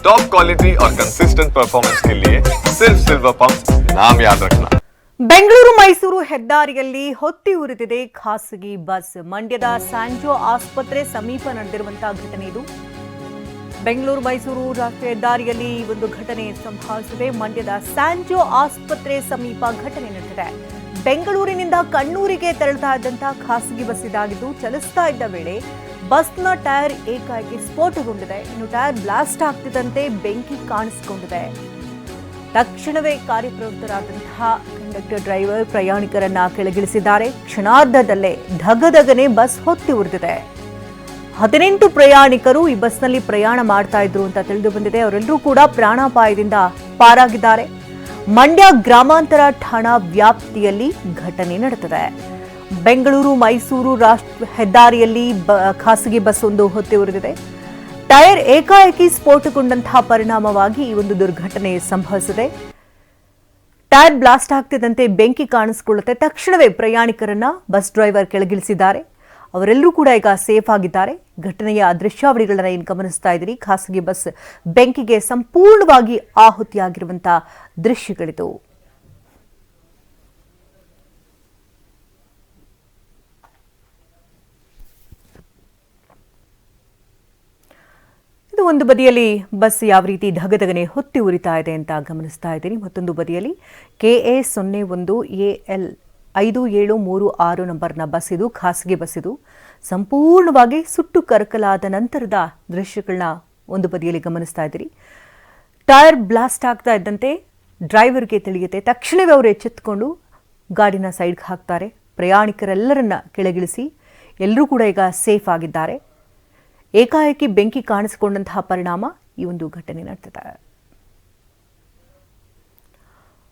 Top quality और consistent performance के लिए सिर्फ सिल्वर पंप नाम याद रखना। ಬೆಂಗಳೂರು ಮೈಸೂರು ಹೆದ್ದಾರಿಯಲ್ಲಿ ಹೊತ್ತಿ ಉರಿದಿದೆ ಖಾಸಗಿ ಬಸ್. ಮಂಡ್ಯದ ಸ್ಯಾಂಜೋ ಆಸ್ಪತ್ರೆ ಸಮೀಪ ನಡೆದಿರುವಂತಹ ಘಟನೆ ಇದು. ಬೆಂಗಳೂರು ಮೈಸೂರು ರಾಷ್ಟ್ರೀಯ ಹೆದ್ದಾರಿಯಲ್ಲಿ ಒಂದು ಘಟನೆ ಸಂಭವಿಸಿದೆ. ಮಂಡ್ಯದ ಸ್ಯಾಂಜೋ ಆಸ್ಪತ್ರೆ ಸಮೀಪ ಘಟನೆ ನಡೆದಿದೆ. ಬೆಂಗಳೂರಿನಿಂದ ಕಣ್ಣೂರಿಗೆ ತೆರಳುತ್ತಾ ಇದ್ದಂತಹ ಖಾಸಗಿ ಬಸ್ ಇದಾಗಿದ್ದು, ಚಲಿಸ್ತಾ ಇದ್ದ ವೇಳೆ ಬಸ್ನ ಟೈರ್ ಏಕಾಏಕಿ ಸ್ಫೋಟಗೊಂಡಿದೆ. ಇನ್ನು ಟೈರ್ ಬ್ಲಾಸ್ಟ್ ಆಗ್ತಿದ್ದಂತೆ ಬೆಂಕಿ ಕಾಣಿಸಿಕೊಂಡಿದೆ. ತಕ್ಷಣವೇ ಕಾರ್ಯಪ್ರವೃತ್ತರಾದಂತಹ ಕಂಡಕ್ಟರ್ ಡ್ರೈವರ್ ಪ್ರಯಾಣಿಕರನ್ನ ಕೆಳಗಿಳಿಸಿದ್ದಾರೆ. ಕ್ಷಣಾರ್ಧದಲ್ಲೇ ಧಗಧಗನೆ ಬಸ್ ಹೊತ್ತಿ ಉರಿದಿದೆ. 18 ಪ್ರಯಾಣಿಕರು ಈ ಬಸ್ನಲ್ಲಿ ಪ್ರಯಾಣ ಮಾಡ್ತಾ ಇದ್ರು ಅಂತ ತಿಳಿದು ಬಂದಿದೆ. ಅವರೆಲ್ಲರೂ ಕೂಡ ಪ್ರಾಣಾಪಾಯದಿಂದ ಪಾರಾಗಿದ್ದಾರೆ. ಮಂಡ್ಯ ಗ್ರಾಮಾಂತರ ಠಾಣಾ ವ್ಯಾಪ್ತಿಯಲ್ಲಿ ಘಟನೆ ನಡೆದಿದೆ. ಬೆಂಗಳೂರು ಮೈಸೂರು ರಾಷ್ಟ್ರೀಯ ಹೆದ್ದಾರಿಯಲ್ಲಿ ಖಾಸಗಿ ಬಸ್ ಒಂದು ಹೊತ್ತಿ ಉರಿದಿದೆ. ಟೈರ್ ಏಕಾಏಕಿ ಸ್ಫೋಟಗೊಂಡಂತಹ ಪರಿಣಾಮವಾಗಿ ಈ ಒಂದು ದುರ್ಘಟನೆ ಸಂಭವಿಸಿದೆ. ಟೈರ್ ಬ್ಲಾಸ್ಟ್ ಆಗ್ತಿದ್ದಂತೆ ಬೆಂಕಿ ಕಾಣಿಸಿಕೊಳ್ಳುತ್ತೆ. ತಕ್ಷಣವೇ ಪ್ರಯಾಣಿಕರನ್ನ ಬಸ್ ಡ್ರೈವರ್ ಕೆಳಗಿಳಿಸಿದ್ದಾರೆ. ಅವರೆಲ್ಲರೂ ಕೂಡ ಈಗ ಸೇಫ್ ಆಗಿದ್ದಾರೆ. ಘಟನೆಯ ದೃಶ್ಯಾವಳಿಗಳನ್ನ ಏನು ಗಮನಿಸ್ತಾ ಇದ್ದೀರಿ. ಖಾಸಗಿ ಬಸ್ ಬೆಂಕಿಗೆ ಸಂಪೂರ್ಣವಾಗಿ ಆಹುತಿಯಾಗಿರುವಂತಹ ದೃಶ್ಯಗಳಿದು. ಒಂದು ಬದಿಯಲ್ಲಿ ಬಸ್ ಯಾವ ರೀತಿ ಧಗಧಗನೆ ಹೊತ್ತಿ ಉರಿತಾ ಇದೆ ಅಂತ ಗಮನಿಸ್ತಾ ಇದ್ದೀನಿ. ಮತ್ತೊಂದು ಬದಿಯಲ್ಲಿ KA01AL 5736 ನಂಬರ್ನ ಬಸ್ ಇದು, ಖಾಸಗಿ ಬಸ್ ಇದು. ಸಂಪೂರ್ಣವಾಗಿ ಸುಟ್ಟು ಕರಕಲಾದ ನಂತರದ ದೃಶ್ಯಗಳನ್ನ ಒಂದು ಬದಿಯಲ್ಲಿ ಗಮನಿಸ್ತಾ ಇದ್ದೀರಿ. ಟೈರ್ ಬ್ಲಾಸ್ಟ್ ಆಗ್ತಾ ಇದ್ದಂತೆ ಡ್ರೈವರ್ಗೆ ತಿಳಿಯುತ್ತೆ. ತಕ್ಷಣವೇ ಅವರು ಎಚ್ಚೆತ್ತುಕೊಂಡು ಗಾಡಿನ ಸೈಡ್ಗೆ ಹಾಕ್ತಾರೆ. ಪ್ರಯಾಣಿಕರೆಲ್ಲರನ್ನ ಕೆಳಗಿಳಿಸಿ ಎಲ್ಲರೂ ಕೂಡ ಈಗ ಸೇಫ್ ಆಗಿದ್ದಾರೆ. ಏಕಾಏಕಿ ಬೆಂಕಿ ಕಾಣಿಸಿಕೊಂಡಂತಹ ಪರಿಣಾಮ ಈ ಒಂದು ಘಟನೆ ನಡೆದಿದೆ.